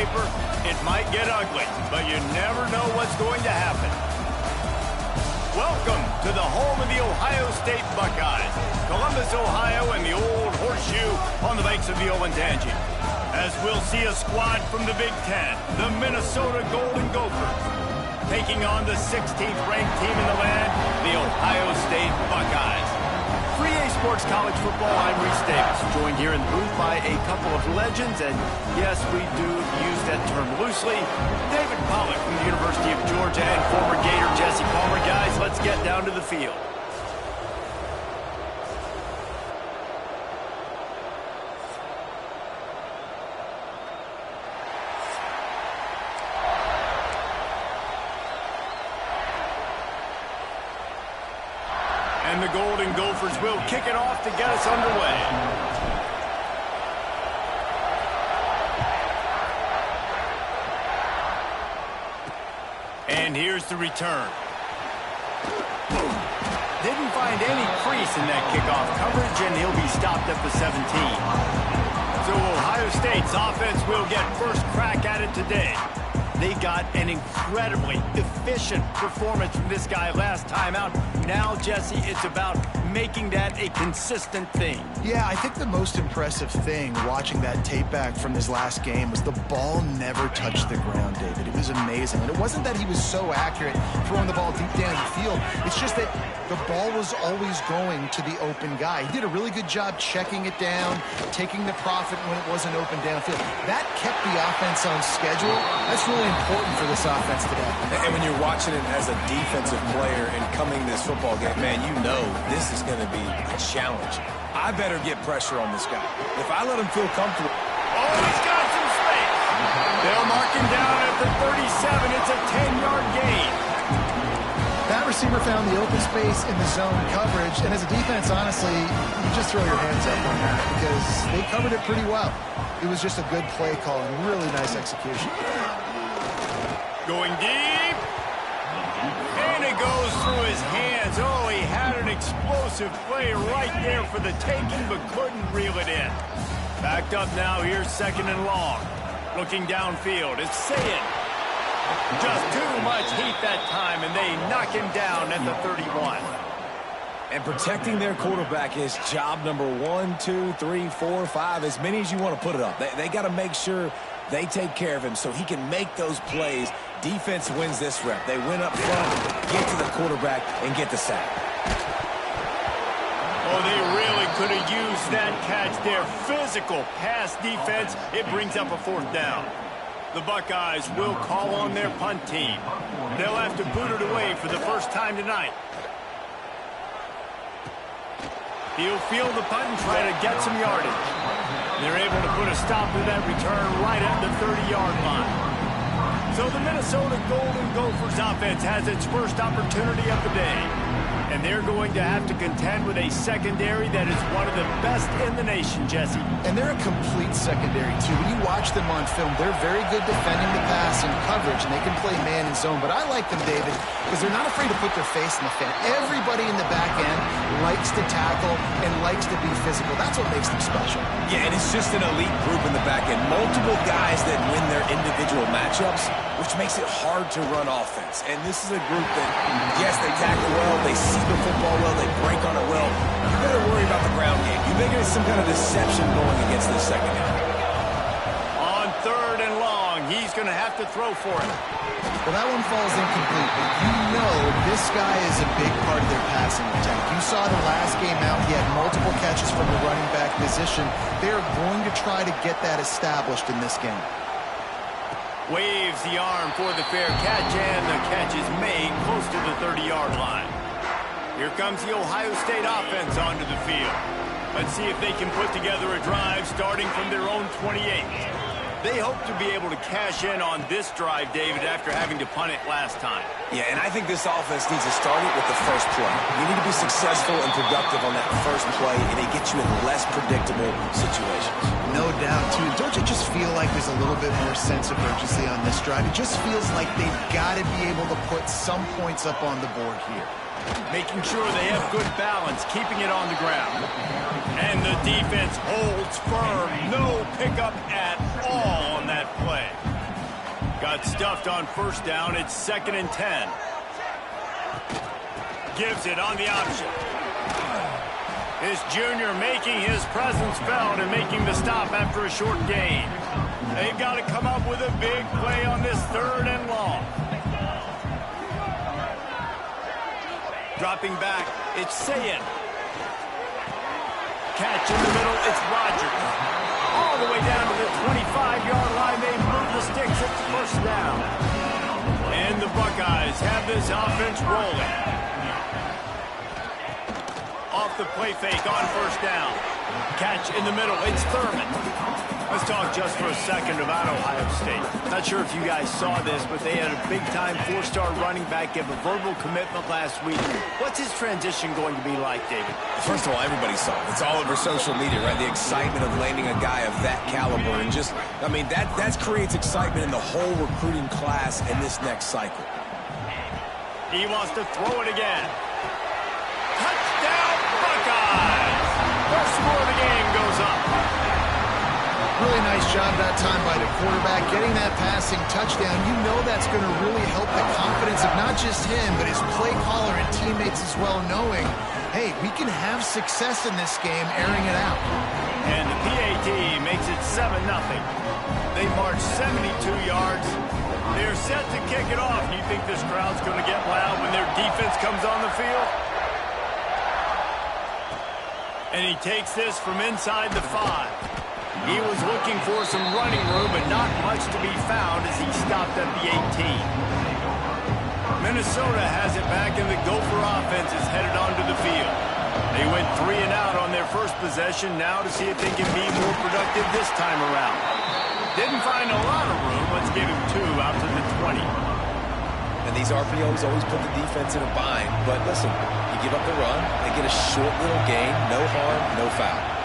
paper, it might get ugly, but you never know what's going to happen. Welcome to the home of the Ohio State Buckeyes, Columbus, Ohio, and the Old Horseshoe on the banks of the Olentangy. As we'll see a squad from the Big Ten, the Minnesota Golden Gophers, taking on the 16th ranked team in the land, the Ohio State Buckeyes. 3A Sports College Football, I'm Reese Davis, joined here in the booth by a couple of legends, and yes, we do use that term loosely. David Pollack from the University of Georgia and former Gator Jesse Palmer. Guys, let's get down to the field. And the Golden Gophers will kick it off to get us underway. And here's the return. Didn't find any crease in that kickoff coverage, and he'll be stopped at the 17. So Ohio State's offense will get first crack at it today. They got an incredibly efficient performance from this guy last time out. Now, Jesse, it's about making that a consistent thing. Yeah, I think the most impressive thing watching that tape back from his last game was the ball never touched the ground, David. It was amazing. And it wasn't that he was so accurate throwing the ball deep down the field. It's just that the ball was always going to the open guy. He did a really good job checking it down, taking the profit when it wasn't open downfield. That kept the offense on schedule. That's really important for this offense today. And when you're watching it as a defensive player and coming this football game, man, you know this is going to be a challenge. I better get pressure on this guy. If I let him feel comfortable. Oh, he's got some space. They'll mark him down at the 37. It's a 10-yard gain. That receiver found the open space in the zone coverage, and as a defense, honestly, you just throw your hands up on that because they covered it pretty well. It was just a good play call and really nice execution. Going deep. And it goes through his hands. Oh, he had an explosive play right there for the taking, but couldn't reel it in. Backed up now. Here's second and long. Looking downfield. It's Sayin. Just too much heat that time, and they knock him down at the 31. And protecting their quarterback is job number 1, 2, 3, 4, 5, as many as you want to put it up. They got to make sure they take care of him so he can make those plays. Defense wins this rep. They win up front, get to the quarterback, and get the sack. Oh, they really could have used that catch there. Physical pass defense. It brings up a fourth down. The Buckeyes will call on their punt team. They'll have to boot it away for the first time tonight. He'll field the punt and try to get some yardage. They're able to put a stop to that return right at the 30-yard line. So the Minnesota Golden Gophers offense has its first opportunity of the day. And they're going to have to contend with a secondary that is one of the best in the nation, Jesse. And they're a complete secondary, too. When you watch them on film, they're very good defending the pass and coverage, and they can play man and zone. But I like them, David, because they're not afraid to put their face in the fan. Everybody in the back end likes to tackle and likes to be physical. That's what makes them special. Yeah, and it's just an elite group in the back end. Multiple guys that win their individual matchups, which makes it hard to run offense. And this is a group that, yes, they tackle well, they see the football well, they break on it well. You better worry about the ground game. You think there's some kind of deception going against this secondary. On third and long, he's going to have to throw for it. Well, that one falls incomplete, but you know this guy is a big part of their passing attack. You saw the last game out, he had multiple catches from the running back position. They're going to try to get that established in this game. Waves the arm for the fair catch, and the catch is made close to the 30-yard line. Here comes the Ohio State offense onto the field. Let's see if they can put together a drive starting from their own 28. They hope to be able to cash in on this drive, David, after having to punt it last time. Yeah, and I think this offense needs to start it with the first play. You need to be successful and productive on that first play, and it gets you in less predictable situations. No doubt, too. Don't you just feel like there's a little bit more sense of urgency on this drive? It just feels like they've got to be able to put some points up on the board here. Making sure they have good balance, keeping it on the ground. And the defense holds firm. No pickup at all on that play. Got stuffed on first down. It's 2nd and 10. Gives it on the option. His junior making his presence felt and making the stop after a short gain. They've got to come up with a big play on this 3rd and long. Dropping back, it's Sayin. Catch in the middle, it's Rogers. All the way down to the 25-yard line. They move the sticks. It's first down. And the Buckeyes have this offense rolling. Off the play fake on first down. Catch in the middle. It's Thurman. Let's talk just for a second about Ohio State. Not sure if you guys saw this, but they had a big-time 4-star running back give a verbal commitment last week. What's his transition going to be like, David? First of all, everybody saw it. It's all over social media, right? The excitement of landing a guy of that caliber. And just, I mean, that creates excitement in the whole recruiting class in this next cycle. He wants to throw it again. Touchdown, Buckeyes! First score of the game goes up. Really nice job that time by the quarterback, getting that passing touchdown. You know that's going to really help the confidence of not just him, but his play caller and teammates as well, knowing, hey, we can have success in this game, airing it out. And the PAT makes it 7-0. They march 72 yards. They're set to kick it off. Do you think this crowd's going to get loud when their defense comes on the field? And he takes this from inside the 5. He was looking for some running room, but not much to be found as he stopped at the 18. Minnesota has it back, and the Gopher offense is headed onto the field. They went 3 and out on their first possession, now to see if they can be more productive this time around. Didn't find a lot of room. Let's give him 2 out to the 20. And these RPOs always put the defense in a bind. But listen, you give up the run, they get a short little gain, no harm, no foul.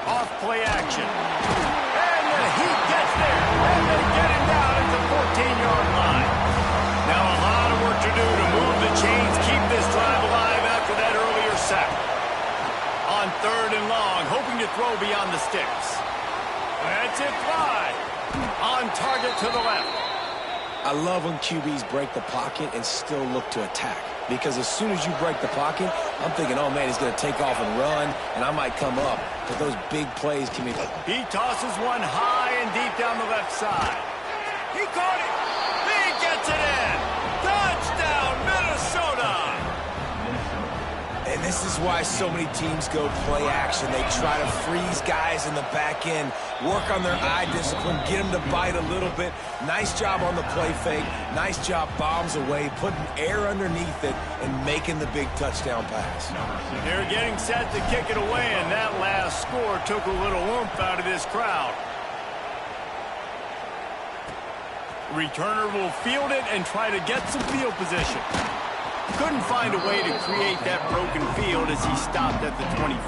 Off play action. And the Heat gets there. And they get him down at the 14-yard line. Now a lot of work to do to move the chains, keep this drive alive after that earlier sack. On 3rd and long, hoping to throw beyond the sticks. That's it, fly. On target to the left. I love when QBs break the pocket and still look to attack. Because as soon as you break the pocket, I'm thinking, oh, man, he's going to take off and run, and I might come up. But those big plays can be... He tosses one high and deep down the left side. He caught it. He gets it in. Touchdown, Minnesota. And this is why so many teams go play action. They try to freeze guys in the back end, work on their eye discipline, get them to bite a little bit. Nice job on the play fake. Nice job bombs away, putting air underneath it, and making the big touchdown pass. They're getting set to kick it away, and that last score took a little oomph out of this crowd. Returner will field it and try to get some field position. Couldn't find a way to create that broken field as he stopped at the 25.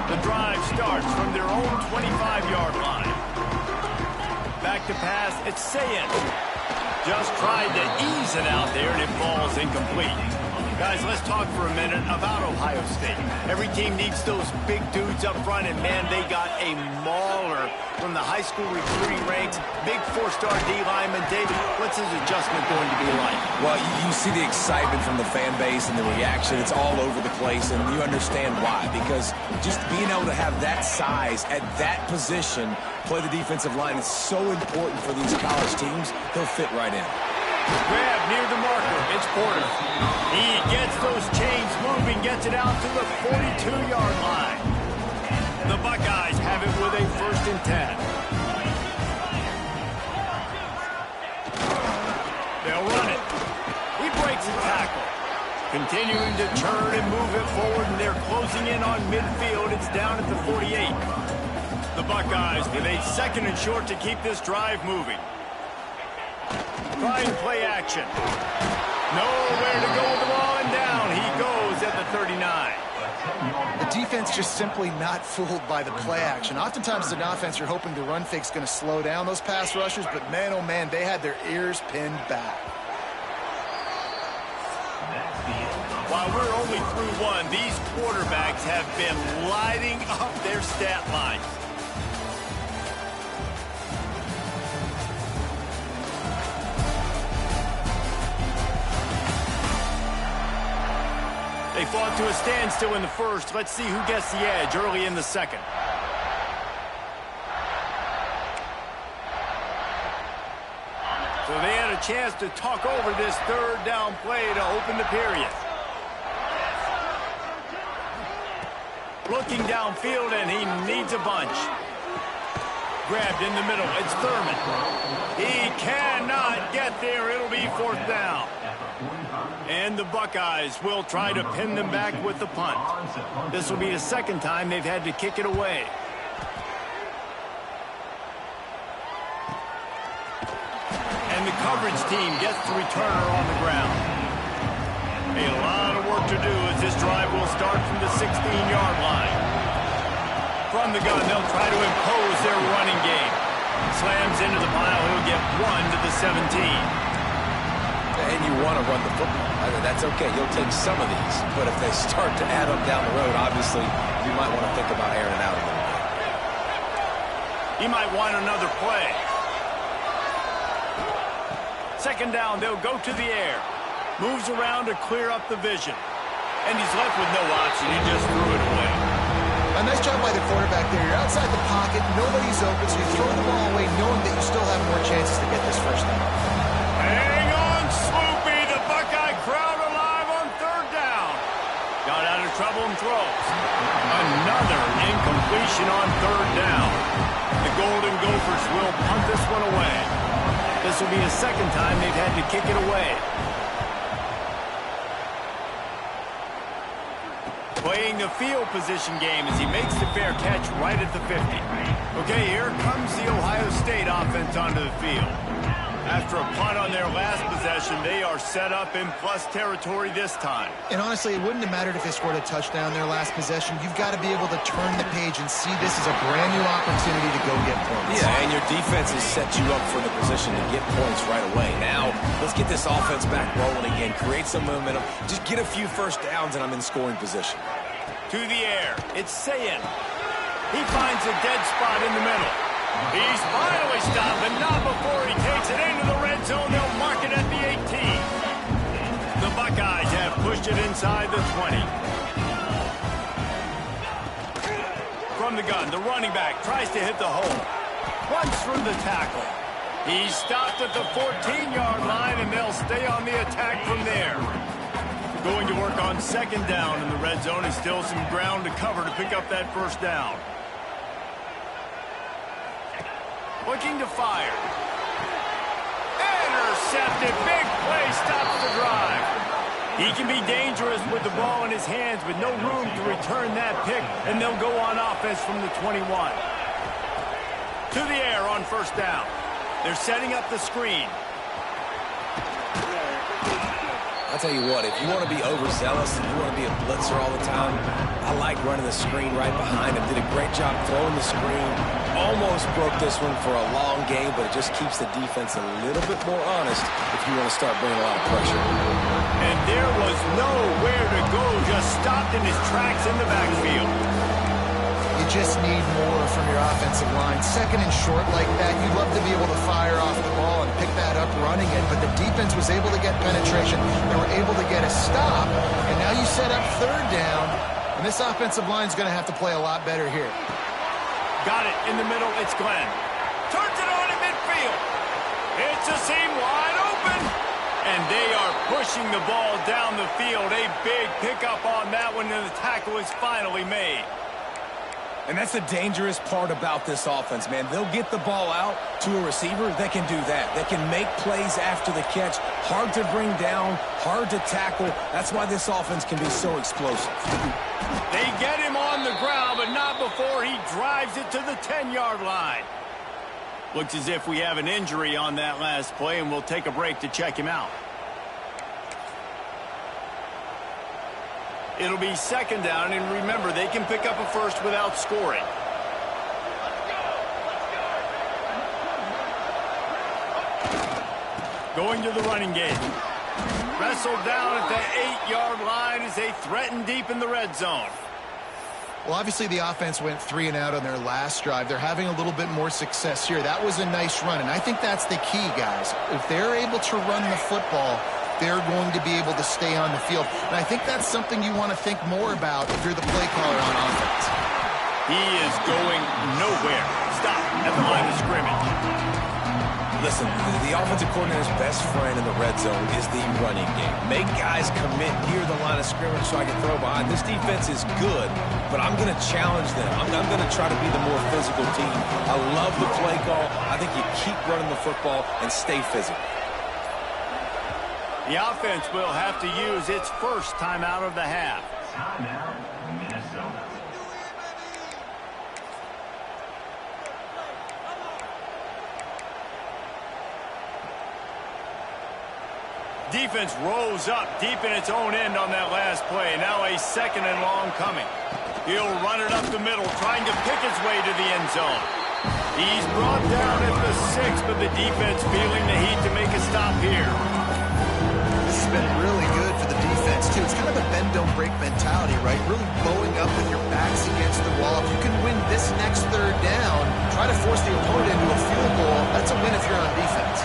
The drive starts from their own 25-yard line. Back to pass, it's Sayin. Just tried to ease it out there, and it falls incomplete. Guys, let's talk for a minute about Ohio State. Every team needs those big dudes up front, and, man, they got a mauler from the high school recruiting ranks. Big 4-star D-lineman. David, what's his adjustment going to be like? Well, you see the excitement from the fan base and the reaction. It's all over the place, and you understand why. Because just being able to have that size at that position, play the defensive line, is so important for these college teams. He'll fit right in. Grab near the marker. It's Porter. He gets those chains moving, gets it out to the 42-yard line. The Buckeyes have it with a 1st and 10. They'll run it. He breaks a tackle. Continuing to turn and move it forward, and they're closing in on midfield. It's down at the 48. The Buckeyes with a 2nd and short to keep this drive moving. Trying play action. Nowhere to go with the ball, and down he goes at the 39. The defense just simply not fooled by the play action. Oftentimes as an offense, you're hoping the run fake's going to slow down those pass rushers, but man, oh man, they had their ears pinned back. While we're only through 1, these quarterbacks have been lighting up their stat lines. brought to a standstill in the first. Let's see who gets the edge early in the second. So they had a chance to talk over this third down play to open the period. Looking downfield, and he needs a bunch. Grabbed in the middle. It's Thurman. He cannot get there. It'll be fourth down. And the Buckeyes will try to pin them back with the punt. This will be the second time they've had to kick it away. And the coverage team gets the returner on the ground. A lot of work to do as this drive will start from the 16-yard line. From the gun, they'll try to impose their running game. Slams into the pile. He'll get 1 to the 17. And you want to run the football. I mean, that's okay. You'll take some of these. But if they start to add up down the road, obviously, you might want to think about airing it out a little bit. He might want another play. Second down, they'll go to the air. Moves around to clear up the vision. And he's left with no option. He just threw it away. A nice job by the quarterback there. You're outside the pocket. Nobody's open, so you throw the ball away knowing that you still have more chances to get this first down. Hang on, Sloopy. The Buckeye crowd alive on third down. Got out of trouble and throws. Another incompletion on third down. The Golden Gophers will punt this one away. This will be the second time they've had to kick it away. Playing the field position game as he makes the fair catch right at the 50. Okay, here comes the Ohio State offense onto the field. After a punt on their last possession, they are set up in plus territory this time. And honestly, it wouldn't have mattered if they scored a touchdown their last possession. You've got to be able to turn the page and see this as a brand new opportunity to go get points. Yeah, and your defense has set you up for the position to get points right away. Now, let's get this offense back rolling again, create some momentum, just get a few first downs, and I'm in scoring position. To the air, it's Sayin. He finds a dead spot in the middle. He's finally stopped, but not before he takes it into the red zone. They'll mark it at the 18. The Buckeyes have pushed it inside the 20. From the gun, the running back tries to hit the hole. Runs through the tackle. He's stopped at the 14-yard line, and they'll stay on the attack from there. Going to work on second down in the red zone, and still some ground to cover to pick up that first down. Looking to fire. Intercepted. Big play stops the drive. He can be dangerous with the ball in his hands, but no room to return that pick, and they'll go on offense from the 21. To the air on first down. They're setting up the screen. I'll tell you what, if you want to be overzealous and you want to be a blitzer all the time, I like running the screen right behind him. Did a great job throwing the screen. Almost broke this one for a long game, but it just keeps the defense a little bit more honest if you want to start bringing a lot of pressure. And there was nowhere to go, just stopped in his tracks in the backfield. You just need more from your offensive line. Second and short like that, you'd love to be able to fire off the ball and pick that up running it, but the defense was able to get penetration. They were able to get a stop, and now you set up third down, and this offensive line is going to have to play a lot better here. Got it in the middle. It's Glenn. Turns it on in midfield. It's a seam wide open. And they are pushing the ball down the field. A big pickup on that one, and the tackle is finally made. And that's the dangerous part about this offense, man. They'll get the ball out to a receiver. They can do that. They can make plays after the catch. Hard to bring down, hard to tackle. That's why this offense can be so explosive. They get him on the ground, but not before he drives it to the 10-yard line. Looks as if we have an injury on that last play, and we'll take a break to check him out. It'll be second down, and remember, they can pick up a first without scoring. Going to the running game. Wrestled down at the 8-yard line as they threaten deep in the red zone. Well, obviously the offense went 3 and out on their last drive. They're having a little bit more success here. That was a nice run, and I think that's the key, guys. If they're able to run the football, they're going to be able to stay on the field. And I think that's something you want to think more about if you're the play caller on offense. He is going nowhere. Stop at the line of scrimmage. Listen, the offensive coordinator's best friend in the red zone is the running game. Make guys commit near the line of scrimmage so I can throw behind. This defense is good, but I'm going to challenge them. I'm going to try to be the more physical team. I love the play call. I think you keep running the football and stay physical. The offense will have to use its first timeout of the half. Timeout, Minnesota. Defense rose up deep in its own end on that last play. Now a second and long coming. He'll run it up the middle, trying to pick his way to the end zone. He's brought down at the 6, but the defense feeling the heat to make a stop here. This has been really good for the defense, too. It's kind of a bend-don't-break mentality, right? Really bowing up with your backs against the wall. If you can win this next third down, try to force the opponent into a field goal, that's a win if you're on defense.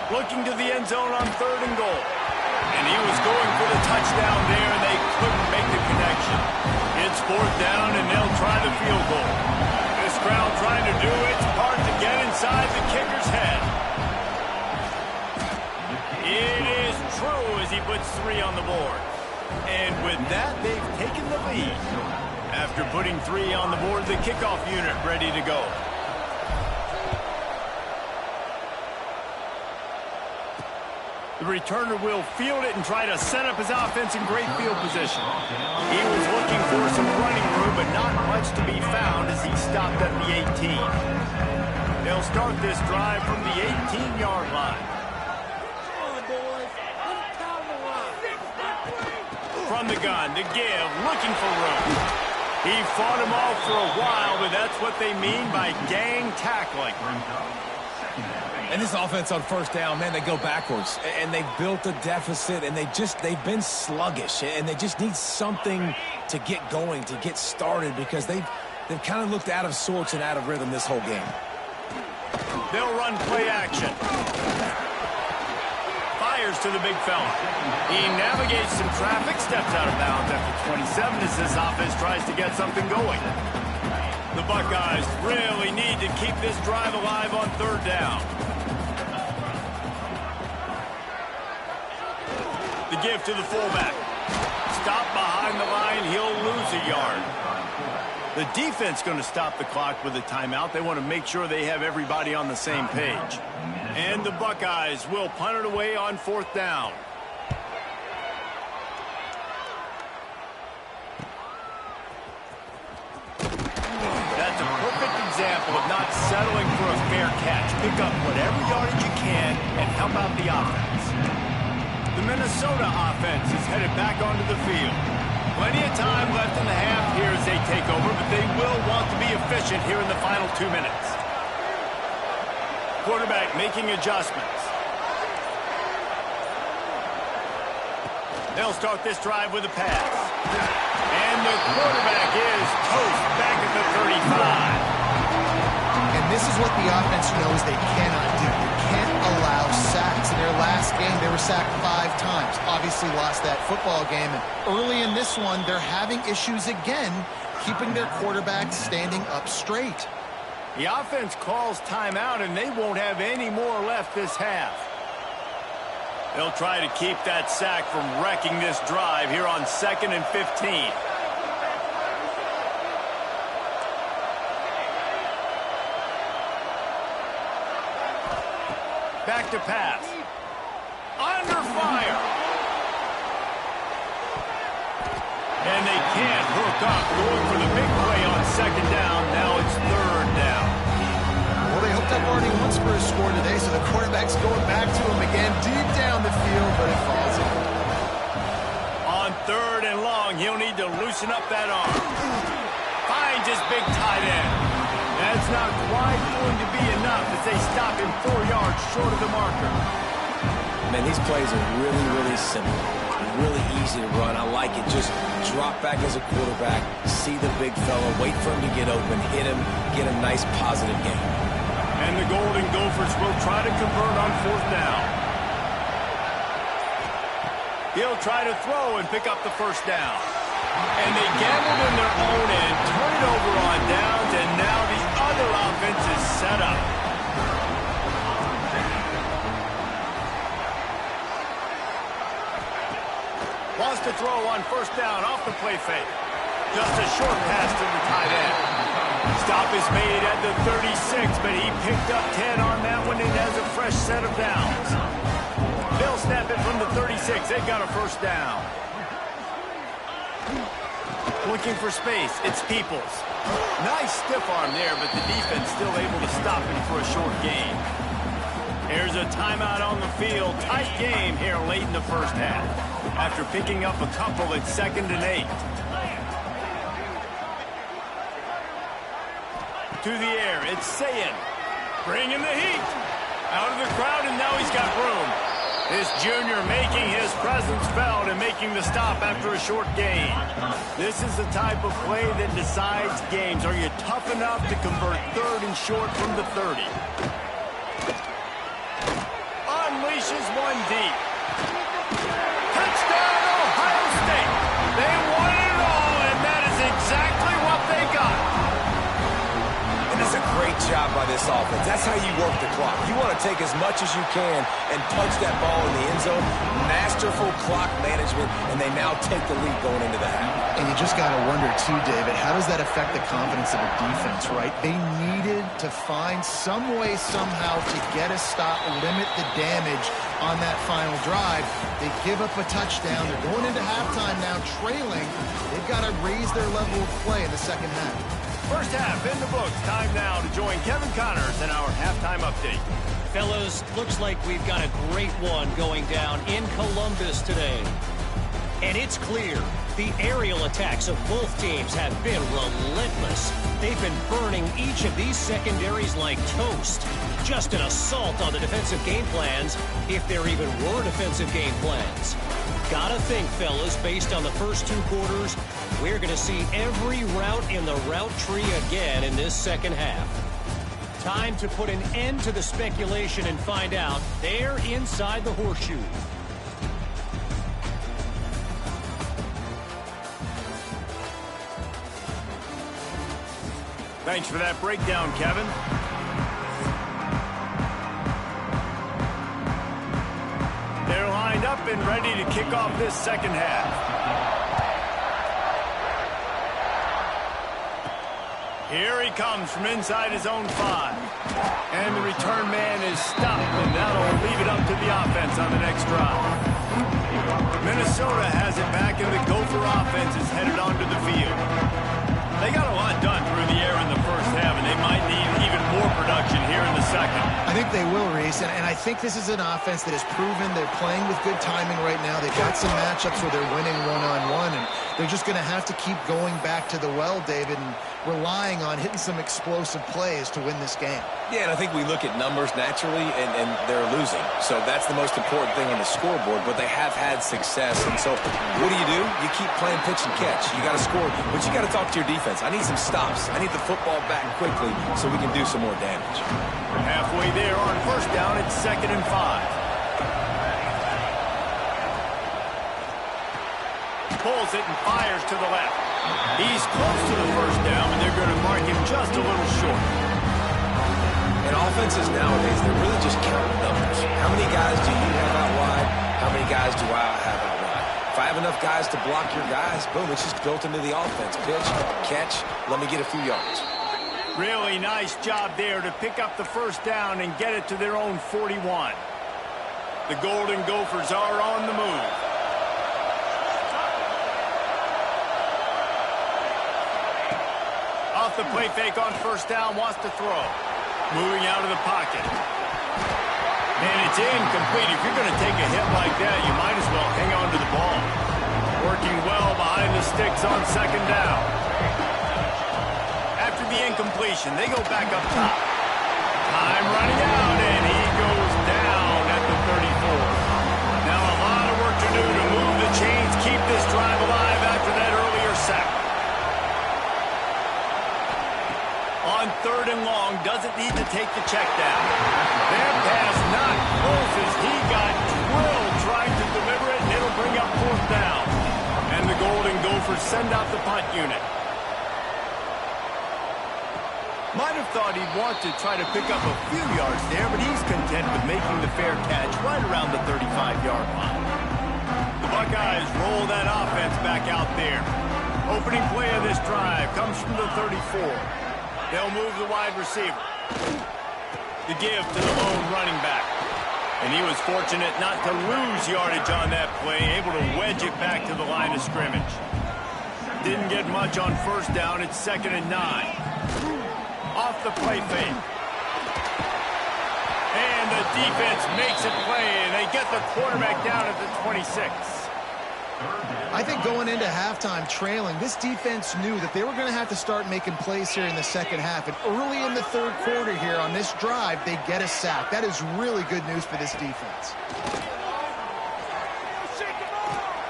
Looking to the end zone on 3rd and goal. And he was going for the touchdown there, and they couldn't make the connection. It's 4th down, and they'll try the field goal. This crowd trying to do its part to get inside the kicker's head. It is true as he puts 3 on the board. And with that, they've taken the lead. After putting 3 on the board, the kickoff unit ready to go. The returner will field it and try to set up his offense in great field position. He was looking for some running room, but not much to be found as he stopped at the 18. They'll start this drive from the 18-yard line. From the gun to give, looking for room. He fought him off for a while, but that's what they mean by gang tackling. And this offense on 1st down, man, they go backwards. And they've built a deficit, and they've been sluggish. And they just need something to get going, to get started, because they've kind of looked out of sorts and out of rhythm this whole game. They'll run play action. Fires to the big fella. He navigates some traffic, steps out of bounds after 27 as this offense tries to get something going. The Buckeyes really need to keep this drive alive on 3rd down. The give to the fullback. Stop behind the line. He'll lose a yard. The defense going to stop the clock with a timeout. They want to make sure they have everybody on the same page. And the Buckeyes will punt it away on 4th down. That's a perfect example of not settling for a fair catch. Pick up whatever yardage you can and help out the offense. The Minnesota offense is headed back onto the field. Plenty of time left in the half here as they take over, but they will want to be efficient here in the final 2 minutes. Quarterback making adjustments. They'll start this drive with a pass. And the quarterback is toast back at the 35. And this is what the offense knows they cannot do. They can't allow sacks. In their last game, they were sacked 5 times. Obviously lost that football game. And early in this one, they're having issues again, keeping their quarterback standing up straight. The offense calls timeout, and they won't have any more left this half. They'll try to keep that sack from wrecking this drive here on 2nd and 15. Back to pass. Under fire. And they can't hook up. Going for the big play on 2nd down. Now it's 3rd down. Well, they hooked up already once for a score today, so the quarterback's going back to him again deep down the field, but it falls in. On 3rd and long, he'll need to loosen up that arm. Finds his big tight end. That's not quite going to be enough as they stop him 4 yards short of the marker. Man, these plays are really, really simple. Really easy to run. I like it. Just drop back as a quarterback, see the big fella, wait for him to get open, hit him, get a nice positive gain. And the Golden Gophers will try to convert on 4th down. He'll try to throw and pick up the first down. And they gambled in their own end, turn it over on downs, and now the other offense is set up. Wants to throw on first down off the play fake. Just a short pass to the tight end. Stop is made at the 36, but he picked up 10 on that one and has a fresh set of downs. They'll snap it from the 36. They've got a first down. Looking for space. It's Peoples. Nice stiff arm there, but the defense still able to stop him for a short gain. Here's a timeout on the field. Tight game here late in the first half. After picking up a couple at 2nd and 8. To the air, it's Sayin. Bringing the heat. Out of the crowd, and now he's got room. This junior making his presence felt and making the stop after a short gain. This is the type of play that decides games. Are you tough enough to convert 3rd and short from the 30? Unleashes one deep. Touchdown, Ohio State. They won it all, and that is exactly what they got. And it's a great job by this offense. That's how you work the clock. You want to take as much as you can and punch that ball in the end zone. Masterful clock management, and they now take the lead going into the half. And you just got to wonder, too, David, how does that affect the confidence of a defense, right? They needed to find some way, somehow, to get a stop, limit the damage on that final drive. They give up a touchdown. They're going into halftime now, trailing. They've got to raise their level of play in the second half. First half in the books. Time now to join Kevin Connors in our halftime update. Fellas, looks like we've got a great one going down in Columbus today. And it's clear the aerial attacks of both teams have been relentless. They've been burning each of these secondaries like toast. Just an assault on the defensive game plans, if there even were defensive game plans. Gotta think, fellas, based on the first 2 quarters, we're going to see every route in the route tree again in this second half. Time to put an end to the speculation and find out. They're inside the horseshoe. Thanks for that breakdown, Kevin. They're lined up and ready to kick off this second half. Here he comes from inside his own 5. And the return man is stopped, and that'll leave it up to the offense on the next drive. Minnesota has it back, and the Gopher offense is headed onto the field. They got a lot done through the air in the first half, and they might need even more production here in the second. I think they will, Reese, and I think this is an offense that has proven they're playing with good timing right now. They've got some matchups where they're winning one-on-one, and they're just going to have to keep going back to the well, David, and relying on hitting some explosive plays to win this game. Yeah, and I think we look at numbers naturally, and they're losing. So that's the most important thing on the scoreboard, but they have had success. And so what do? You keep playing pitch and catch. You got to score, but you got to talk to your defense. I need some stops. I need the football back quickly so we can do some more damage. Halfway there on first down, it's 2nd and 5. Pulls it and fires to the left. He's close to the first down, and they're going to mark him just a little short. And offenses nowadays, they're really just counting numbers. How many guys do you have out wide? How many guys do I have out wide? If I have enough guys to block your guys, boom, it's just built into the offense. Pitch, catch, let me get a few yards. Really nice job there to pick up the first down and get it to their own 41. The Golden Gophers are on the move. Off the play fake on first down, wants to throw. Moving out of the pocket. And it's incomplete. If you're going to take a hit like that, you might as well hang on to the ball. Working well behind the sticks on second down. After the incompletion, they go back up top. Time running out, and he goes down at the 34. Now a lot of work to do to move the chains, keep this drive alive after that earlier sack. On 3rd and long, doesn't need to take the check down. Their pass not close as he got drilled trying to deliver it, and it'll bring up Gophers send out the punt unit. Might have thought he'd want to try to pick up a few yards there, but he's content with making the fair catch right around the 35-yard line. The Buckeyes roll that offense back out there. Opening play of this drive comes from the 34. They'll move the wide receiver. The give to the lone running back. And he was fortunate not to lose yardage on that play, able to wedge it back to the line of scrimmage. Didn't get much on first down. It's 2nd and 9. Off the play fake. And the defense makes it play, and they get the quarterback down at the 26. I think going into halftime trailing, this defense knew that they were going to have to start making plays here in the second half. And early in the third quarter here on this drive, they get a sack. That is really good news for this defense.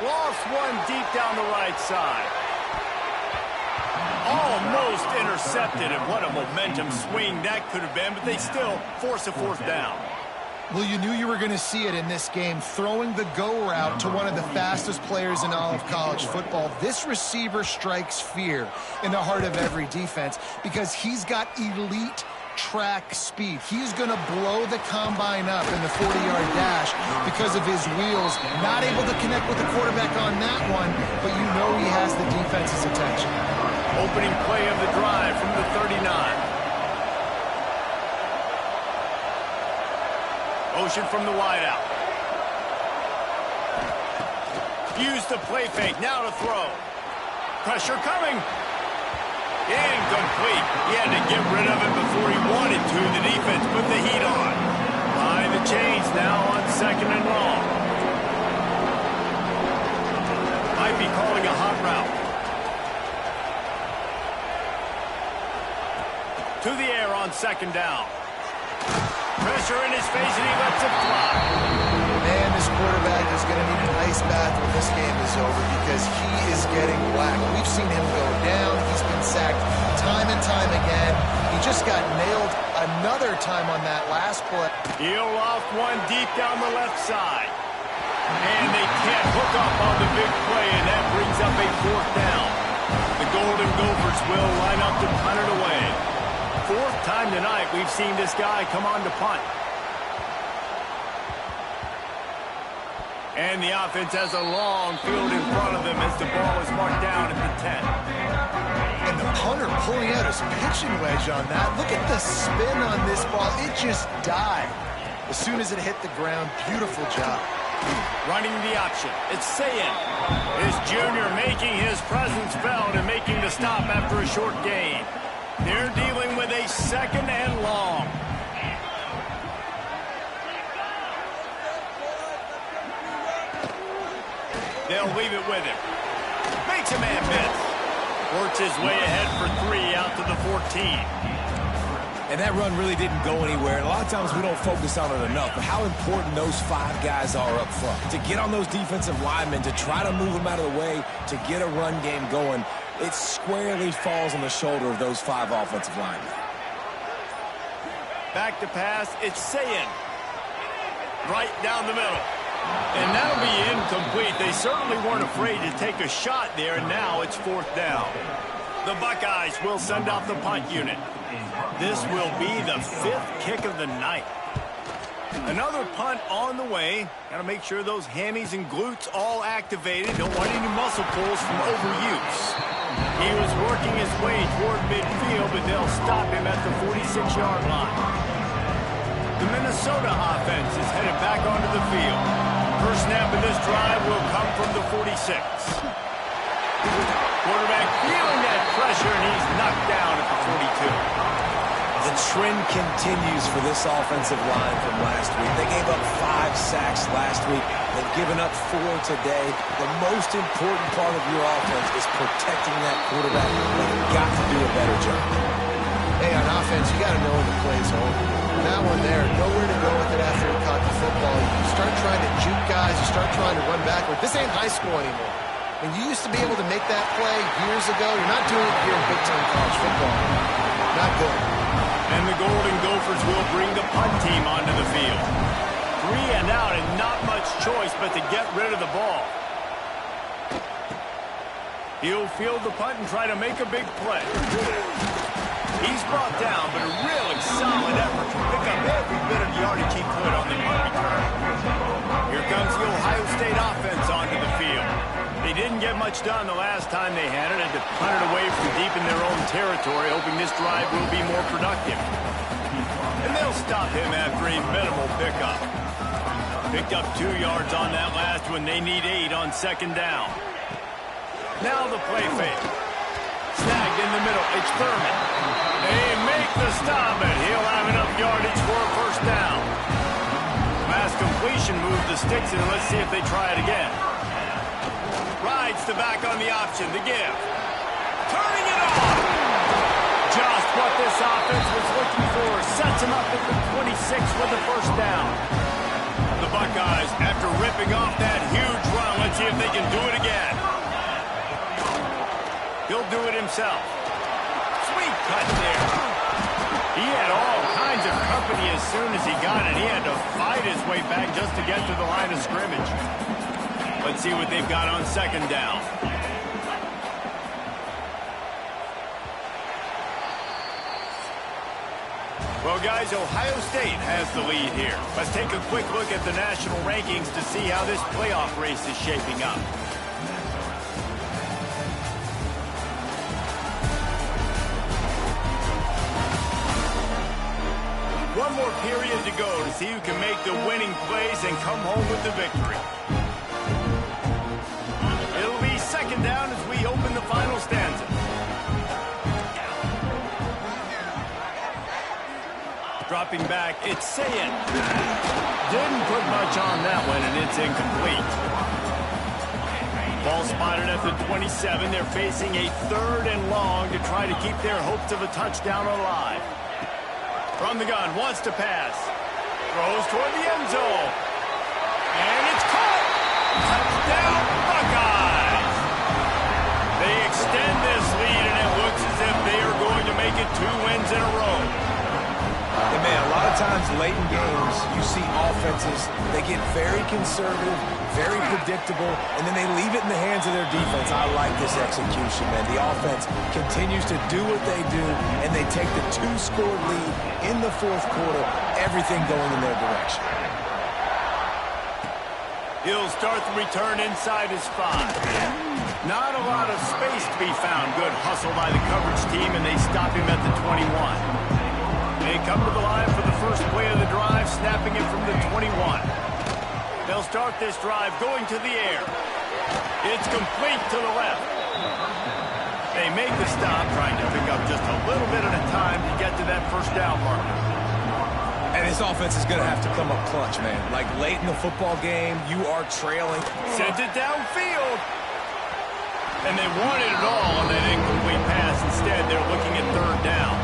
Lost one deep down the right side. Almost intercepted, and what a momentum swing that could have been, but they still force a 4th down. Well, you knew you were going to see it in this game, throwing the go route to one of the fastest players in all of college football. This receiver strikes fear in the heart of every defense because he's got elite track speed. He's going to blow the combine up in the 40-yard dash because of his wheels. Not able to connect with the quarterback on that one, but you know he has the defense's attention. Opening play of the drive from the 39. Motion from the wideout. Use the play fake. Now to throw. Pressure coming. Incomplete. He had to get rid of it before he wanted to. The defense put the heat on. Behind the chains now on 2nd and long. Might be calling a hot route. To the air on 2nd down. Pressure in his face, and he lets it fly. Man, this quarterback is going to need an ice bath when this game is over because he is getting whacked. We've seen him go down. He's been sacked time and time again. He just got nailed another time on that last play. He'll off one deep down the left side. And they can't hook up on the big play, and that brings up a 4th down. The Golden Gophers will line up to punt it away. 4th time tonight we've seen this guy come on to punt. And the offense has a long field in front of them as the ball is marked down at the 10. And the punter pulling out his pitching wedge on that. Look at the spin on this ball. It just died as soon as it hit the ground. Beautiful job. Running the option. It's Sayin. His junior making his presence felt and making the stop after a short gain. They're dealing with a 2nd and long. They'll leave it with him. Makes a man miss. Works his way ahead for 3 out to the 14. And that run really didn't go anywhere. And a lot of times we don't focus on it enough, but how important those 5 guys are up front. To get on those defensive linemen, to try to move them out of the way, to get a run game going, it squarely falls on the shoulder of those 5 offensive linemen. Back to pass, it's Sayin. Right down the middle. And that'll be incomplete. They certainly weren't afraid to take a shot there, and now it's 4th down. The Buckeyes will send out the punt unit. This will be the 5th kick of the night. Another punt on the way. Got to make sure those hammies and glutes all activated. Don't want any muscle pulls from overuse. He was working his way toward midfield, but they'll stop him at the 46-yard line. The Minnesota offense is headed back onto the field. First snap in this drive will come from the 46. Quarterback feeling that pressure, and he's knocked down at the 42. The trend continues for this offensive line from last week. They gave up 5 sacks last week. They've given up 4 today. The most important part of your offense is protecting that quarterback. They've got to do a better job. Hey, on offense, you got to know when the play's over. That one there, nowhere to go with it after he caught the football. You start trying to juke guys. You start trying to run backward. This ain't high school anymore. And you used to be able to make that play years ago. You're not doing it here in big-time college football. Not good. And the Golden Gophers will bring the punt team onto the field. 3 and out, and not much choice but to get rid of the ball. He'll field the punt and try to make a big play. He's brought down, but a really solid effort to pick up every bit of yardage he could on the punt return. Here comes the Ohio State offense onto the field. They didn't get much done the last time they had it, and to punt it away from deep in their own territory, hoping this drive will be more productive. And they'll stop him after a minimal pickup. Picked up 2 yards on that last one. They need 8 on second down. Now the play fake. Snagged in the middle. It's Thurman. They make the stop, and he'll have enough yardage for a first down. Last completion moved the sticks, and let's see if they try it again. Rides the back on the option. The give. Turning it off. Just what this offense was looking for. Sets him up at the 26 with the first down. The Buckeyes, after ripping off that huge run, let's see if they can do it again. He'll do it himself. Sweet cut there. He had all kinds of company as soon as he got it. He had to fight his way back just to get to the line of scrimmage. Let's see what they've got on second down. Well, guys, Ohio State has the lead here. Let's take a quick look at the national rankings to see how this playoff race is shaping up. One more period to go to see who can make the winning plays and come home with the victory. It'll be second down as we open the final stanza. Dropping back, it's Sayed. Didn't put much on that one, and it's incomplete. Ball spotted at the 27. They're facing a 3rd and long to try to keep their hopes of a touchdown alive. From the gun, wants to pass. Throws toward the end zone. And it's caught! Touchdown, Buckeyes! They extend this lead, and it looks as if they are going to make it 2 wins in a row. And man, a lot of times late in games, you see offenses, they get very conservative, very predictable, and then they leave it in the hands of their defense. I like this execution, man. The offense continues to do what they do, and they take the 2-score lead in the 4th quarter, everything going in their direction. He'll start the return inside his 5. Not a lot of space to be found. Good hustle by the coverage team, and they stop him at the 21. They come to the line for the first play of the drive, snapping it from the 21. They'll start this drive going to the air. It's complete to the left. They make the stop, trying to pick up just a little bit at a time to get to that first down marker. And this offense is going to have to come up clutch, man. Like late in the football game, you are trailing. Sent it downfield. And they wanted it all on that incomplete pass. Instead, they're looking at 3rd down.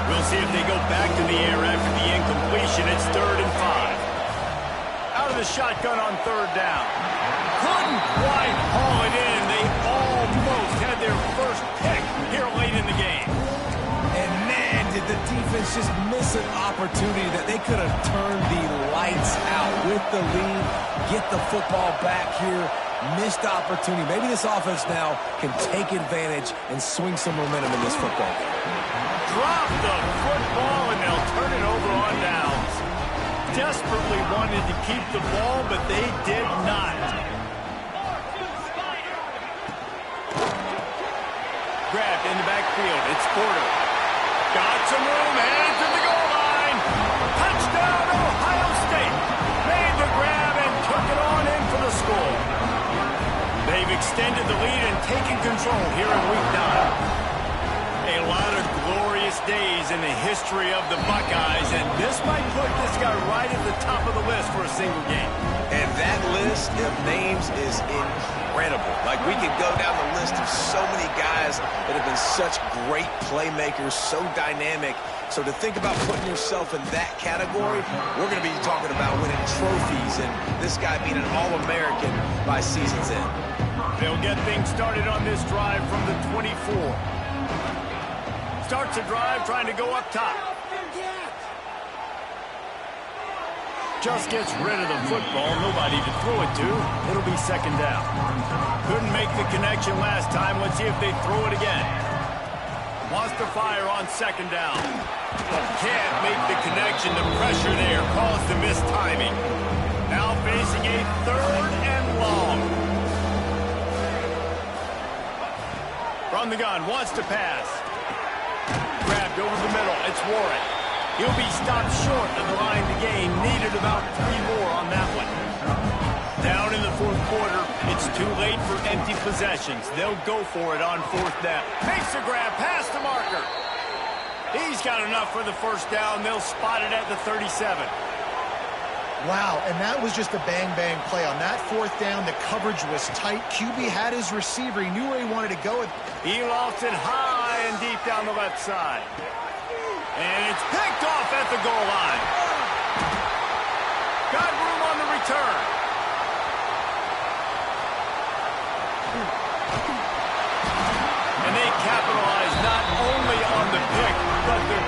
We'll see if they go back to the air after the incompletion. It's 3rd and 5. Out of the shotgun on 3rd down. Couldn't quite haul it in. They almost had their first pick here late in the game. And man, did the defense just miss an opportunity that they could have turned the lights out with the lead, get the football back here. Missed opportunity. Maybe this offense now can take advantage and swing some momentum in this football game. Drop the football, and they'll turn it over on downs. Desperately wanted to keep the ball, but they did not. Grabbed in the backfield. It's Porter. Got some room, headed to the goal line. Touchdown, Ohio State. Made the grab and took it on in for the score. They've extended the lead and taken control here in Week 9. A lot of glorious days in the history of the Buckeyes, and this might put this guy right at the top of the list for a single game. And that list of names is incredible. Like, we could go down the list of so many guys that have been such great playmakers, so dynamic. So to think about putting yourself in that category, we're going to be talking about winning trophies and this guy being an All-American by season's end. They'll get things started on this drive from the 24. Starts a drive trying to go up top. just gets rid of the football, nobody to throw it to. It'll be second down. Couldn't make the connection last time. Let's see if they throw it again. Wants to fire on second down. Can't make the connection. The pressure there caused the missed timing. Now facing a third and long. From the gun, wants to pass. Grabbed over the middle. It's Warren. He'll be stopped short of the line to gain. Needed about 3 more on that one. Down in the fourth quarter, it's too late for empty possessions. They'll go for it on fourth down. Makes the grab, past the marker. He's got enough for the first down. They'll spot it at the 37. Wow, and that was just a bang-bang play. On that fourth down, the coverage was tight. QB had his receiver. He knew where he wanted to go. He lost it high and deep down the left side. And it's picked off at the goal line. Got room on the return. And they capitalize not only on the pick, but the